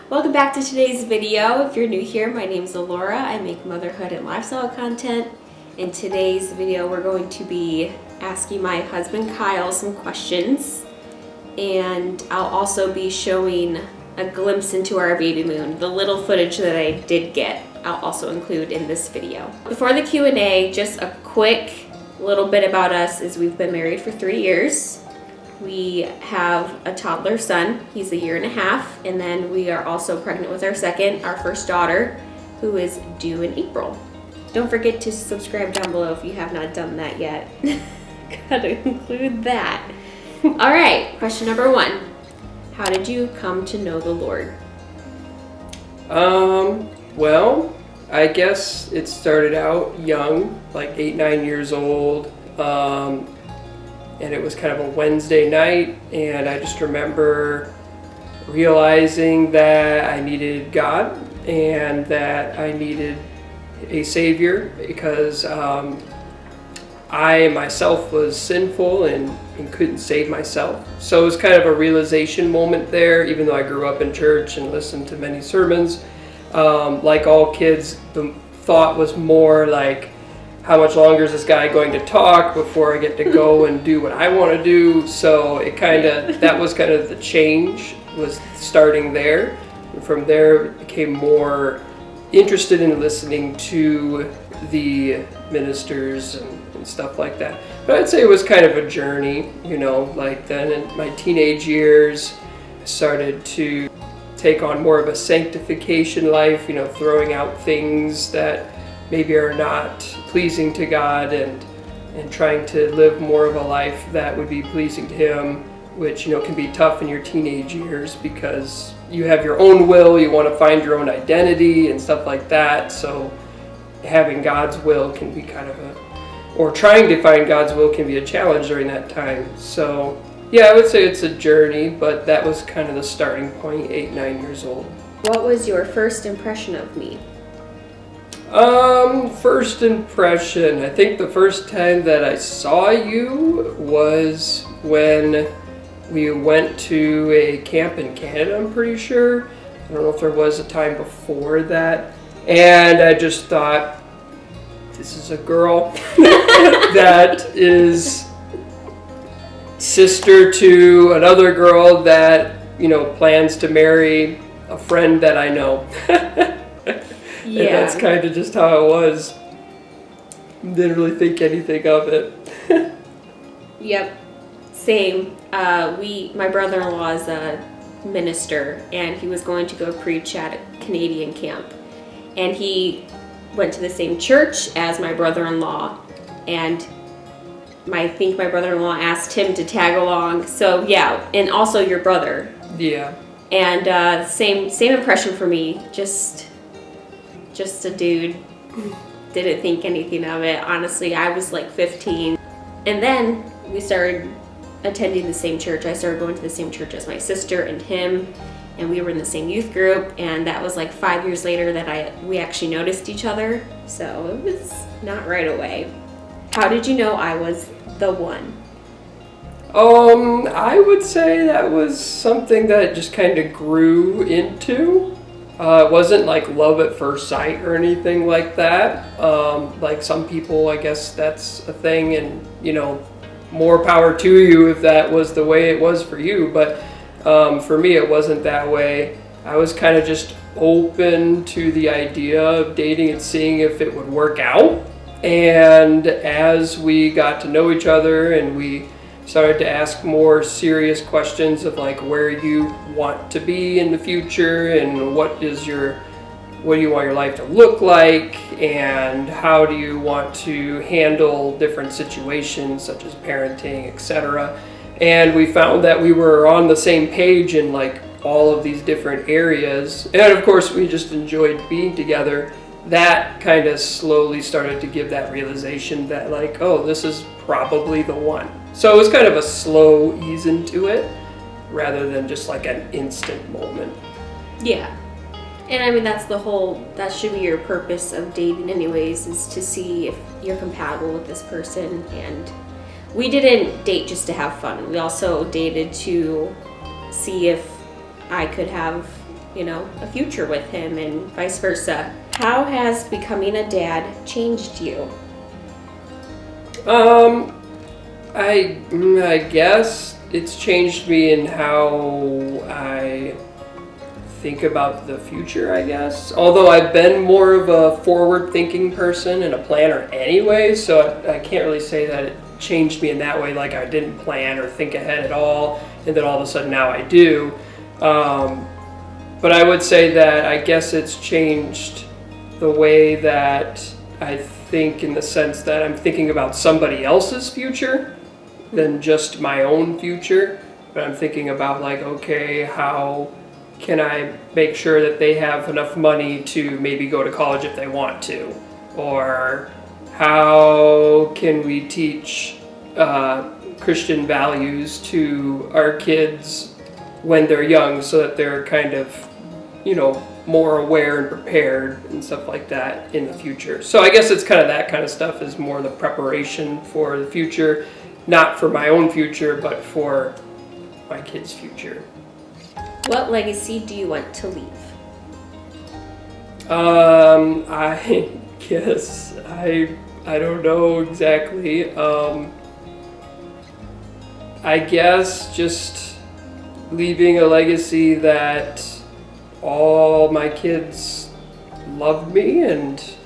Welcome back to today's video. If you're new here, my name is Laura. I make motherhood and lifestyle content. In today's video, we're going to be asking my husband Kyle some questions, and I'll also be showing a glimpse into our baby moon. The little footage that I did get, I'll also include in this video. Before the Q&A, just a quick little bit about us is we've been married for 3 years. We have a toddler son. He's 1.5 years, and then we are also pregnant with our first daughter, who is due in April. Don't forget to subscribe down below if you have not done that yet. Gotta include that. All right, question number 1. How did you come to know the Lord? Well, I guess it started out young, like 8, 9 years old. And it was kind of a Wednesday night, and I just remember realizing that I needed God and that I needed a Savior because I myself was sinful and couldn't save myself. So it was kind of a realization moment there, even though I grew up in church and listened to many sermons. Like all kids, the thought was more like, how much longer is this guy going to talk before I get to go and do what I want to do? So it that was kind of the change, was starting there. And from there, it became more interested in listening to the ministers and stuff like that. But I'd say it was kind of a journey, like then in my teenage years, I started to take on more of a sanctification life, throwing out things that maybe are not pleasing to God and trying to live more of a life that would be pleasing to Him, which can be tough in your teenage years because you have your own will, you want to find your own identity and stuff like that. So having God's will can be or trying to find God's will can be a challenge during that time. So yeah, I would say it's a journey, but that was kind of the starting point, 8, 9 years old. What was your first impression of me? First impression, I think the first time that I saw you was when we went to a camp in Canada, I'm pretty sure. I don't know if there was a time before that. And I just thought, this is a girl that is sister to another girl that, plans to marry a friend that I know. Yeah. And that's kind of just how it was. Didn't really think anything of it. Yep, same. My brother-in-law is a minister, and he was going to go preach at a Canadian camp. And he went to the same church as my brother-in-law, and I think my brother-in-law asked him to tag along. So yeah, and also your brother. Yeah. And same impression for me. Just a dude. Didn't think anything of it. Honestly, I was like 15. And then we started attending the same church. I started going to the same church as my sister and him, and we were in the same youth group, and that was like 5 years later that we actually noticed each other. So it was not right away. How did you know I was the one? I would say that was something that just kind of grew into. It wasn't like love at first sight or anything like that. Like some people, I guess that's a thing, and more power to you if that was the way it was for you. But for me, it wasn't that way. I was kind of just open to the idea of dating and seeing if it would work out. And as we got to know each other and we started to ask more serious questions of like where you want to be in the future and what do you want your life to look like, and how do you want to handle different situations such as parenting, etc. And we found that we were on the same page in like all of these different areas, and of course we just enjoyed being together. That kind of slowly started to give that realization that like, oh, this is probably the one. So it was kind of a slow ease into it rather than just like an instant moment. Yeah. And I mean, that should be your purpose of dating anyways, is to see if you're compatible with this person. And we didn't date just to have fun. We also dated to see if I could have a future with him and vice versa. How has becoming a dad changed you? I guess it's changed me in how I think about the future, I guess. Although I've been more of a forward-thinking person and a planner anyway, so I can't really say that it changed me in that way, like I didn't plan or think ahead at all, and then all of a sudden now I do. But I would say that I guess it's changed the way that I think, in the sense that I'm thinking about somebody else's future than just my own future. But I'm thinking about, like, okay, how can I make sure that they have enough money to maybe go to college if they want to? Or how can we teach Christian values to our kids when they're young, so that they're kind of, more aware and prepared and stuff like that in the future. So I guess it's kind of that kind of stuff is more the preparation for the future, not for my own future, but for my kids' future. What legacy do you want to leave? I guess I don't know exactly. I guess just leaving a legacy that all my kids loved me and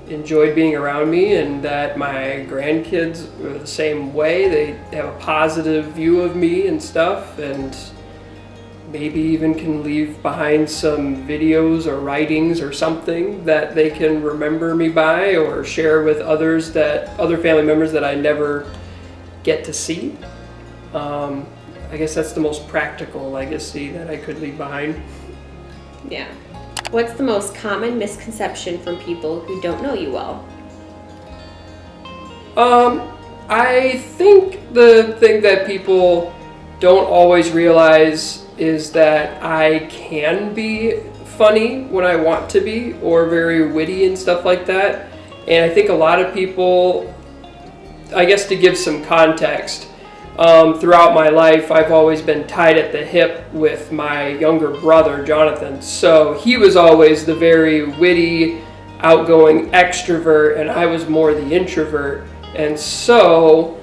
enjoyed being around me, and that my grandkids are the same way. They have a positive view of me and stuff, and maybe even can leave behind some videos or writings or something that they can remember me by, or share with other family members that I never get to see. I guess that's the most practical legacy that I could leave behind. Yeah. What's the most common misconception from people who don't know you well? I think the thing that people don't always realize is that I can be funny when I want to be, or very witty and stuff like that. And I think a lot of people, I guess to give some context, throughout my life, I've always been tied at the hip with my younger brother, Jonathan. So he was always the very witty, outgoing extrovert, and I was more the introvert. And so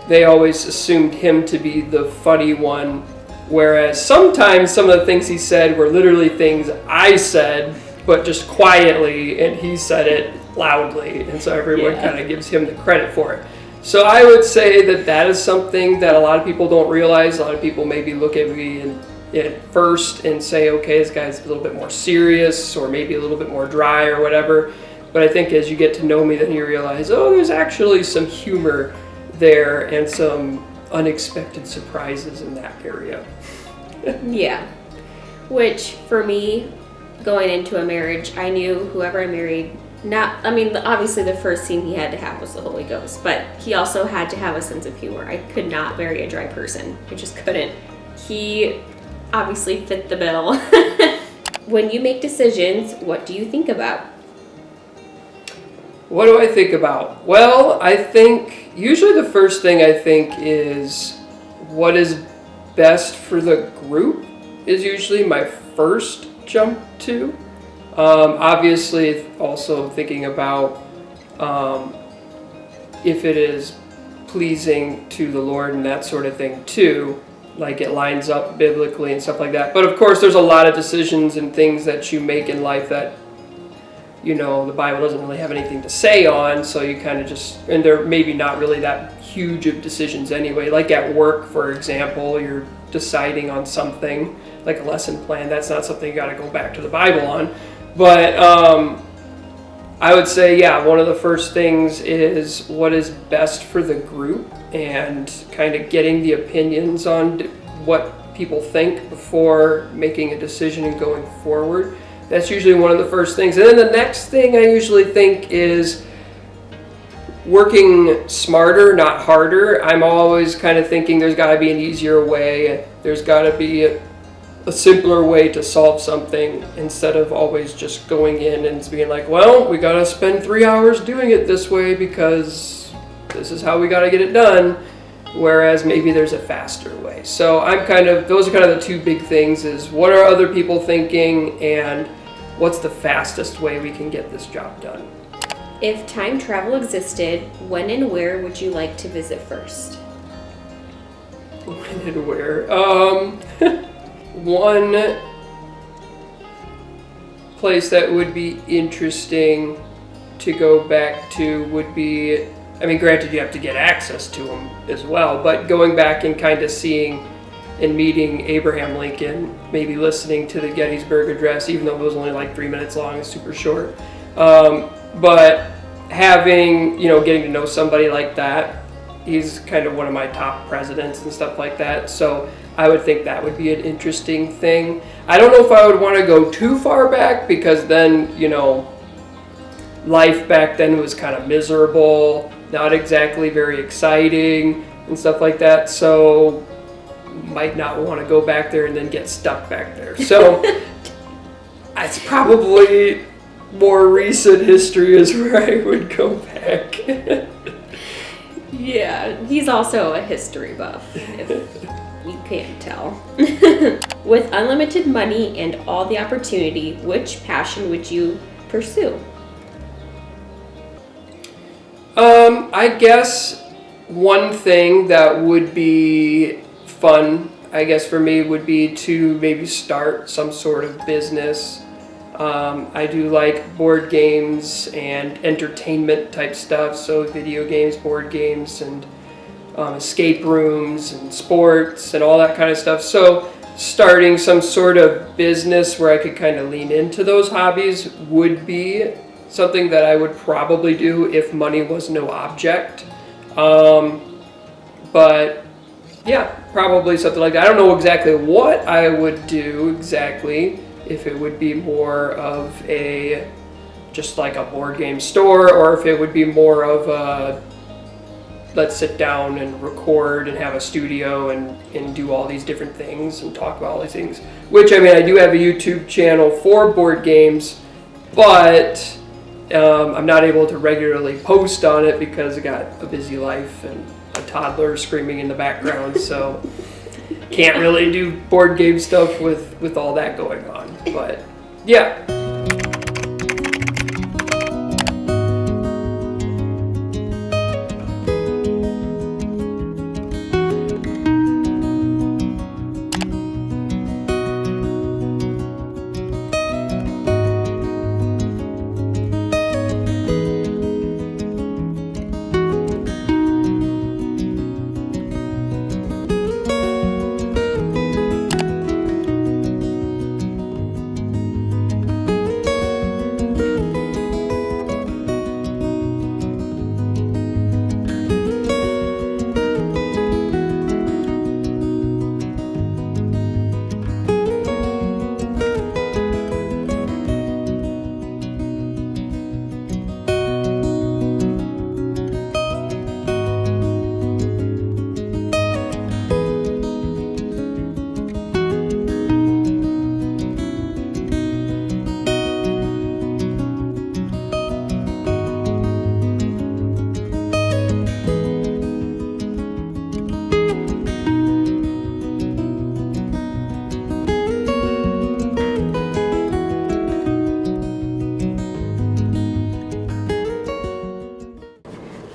they always assumed him to be the funny one, whereas sometimes some of the things he said were literally things I said, but just quietly, and he said it loudly. And so everyone kind of gives him the credit for it. So I would say that is something that a lot of people don't realize. A lot of people maybe look at me at first and say, okay, this guy's a little bit more serious, or maybe a little bit more dry or whatever. But I think as you get to know me, then you realize, oh, there's actually some humor there and some unexpected surprises in that area. Yeah. Which, for me, going into a marriage, I knew whoever I married, obviously the first thing he had to have was the Holy Ghost, but he also had to have a sense of humor. I could not marry a dry person. I just couldn't. He obviously fit the bill. When you make decisions, what do you think about? What do I think about? Well, I think usually the first thing I think is what is best for the group is usually my first jump to. Obviously, also thinking about if it is pleasing to the Lord and that sort of thing too, like it lines up biblically and stuff like that. But of course, there's a lot of decisions and things that you make in life that, the Bible doesn't really have anything to say on, so you kind of just, and they're maybe not really that huge of decisions anyway. Like at work, for example, you're deciding on something, like a lesson plan. That's not something you got to go back to the Bible on. But I would say, one of the first things is what is best for the group, and kind of getting the opinions on what people think before making a decision and going forward. That's usually one of the first things. And then the next thing I usually think is working smarter, not harder. I'm always kind of thinking there's got to be an easier way. There's got to be a simpler way to solve something, instead of always just going in and being like, well, we got to spend 3 hours doing it this way because this is how we got to get it done. whereas maybe there's a faster way. So those are kind of the two big things, is what are other people thinking and what's the fastest way we can get this job done. If time travel existed, when and where would you like to visit first? When and where? One place that would be interesting to go back to would be, I mean, granted you have to get access to them as well, but going back and kind of seeing and meeting Abraham Lincoln, maybe listening to the Gettysburg Address, even though it was only like 3 minutes long, it's super short. But having, getting to know somebody like that, he's kind of one of my top presidents and stuff like that. So I would think that would be an interesting thing. I don't know if I would want to go too far back, because then, life back then was kind of miserable, not exactly very exciting and stuff like that. So might not want to go back there and then get stuck back there. So it's probably more recent history is where I would go back. Yeah, he's also a history buff, if you can't tell. With unlimited money and all the opportunity, which passion would you pursue? I guess one thing that would be fun, I guess for me, would be to maybe start some sort of business. I do like board games and entertainment type stuff, so video games, board games, and escape rooms and sports and all that kind of stuff. So starting some sort of business where I could kind of lean into those hobbies would be something that I would probably do if money was no object. But yeah, probably something like that. I don't know exactly what I would do exactly, if it would be more of just like a board game store, or if it would be more of a, let's sit down and record and have a studio and do all these different things and talk about all these things. Which, I mean, I do have a YouTube channel for board games, but I'm not able to regularly post on it because I got a busy life and a toddler screaming in the background, so can't really do board game stuff with all that going on. But yeah.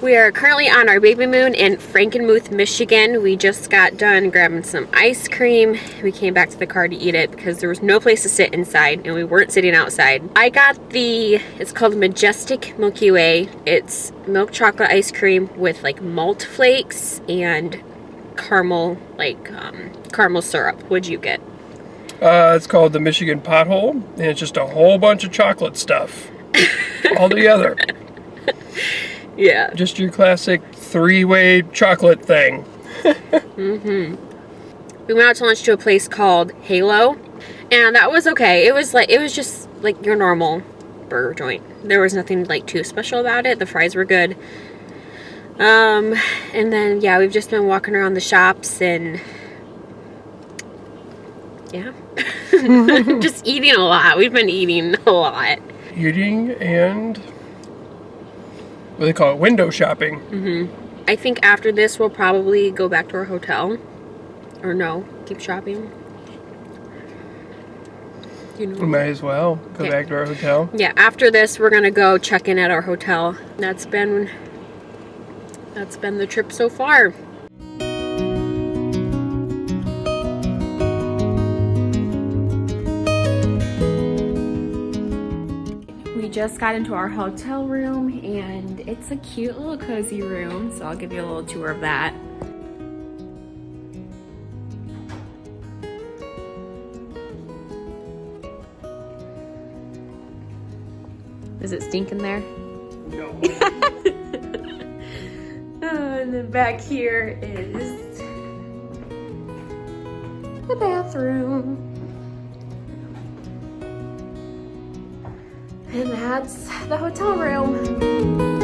We are currently on our baby moon in Frankenmuth, Michigan. We just got done grabbing some ice cream. We came back to the car to eat it because there was no place to sit inside and we weren't sitting outside. I got it's called Majestic Milky Way. It's milk chocolate ice cream with like malt flakes and caramel, caramel syrup. What'd you get? It's called the Michigan Pothole, and it's just a whole bunch of chocolate stuff all together. Yeah. Just your classic three-way chocolate thing. Mm-hmm. We went out to lunch to a place called Halo, and that was okay. It was just like your normal burger joint. There was nothing like too special about it. The fries were good. And then yeah, we've just been walking around the shops and yeah. Just eating a lot. We've been eating a lot. Eating and what do they call it? Window shopping. Mm-hmm. I think after this we'll probably go back to our hotel. Or no, keep shopping. You know. We might as well go back to our hotel. Yeah, after this we're gonna go check in at our hotel. That's been the trip so far. We just got into our hotel room and it's a cute little cozy room, so I'll give you a little tour of that. Does it stink in there? No. And then back here is the bathroom. And that's the hotel room.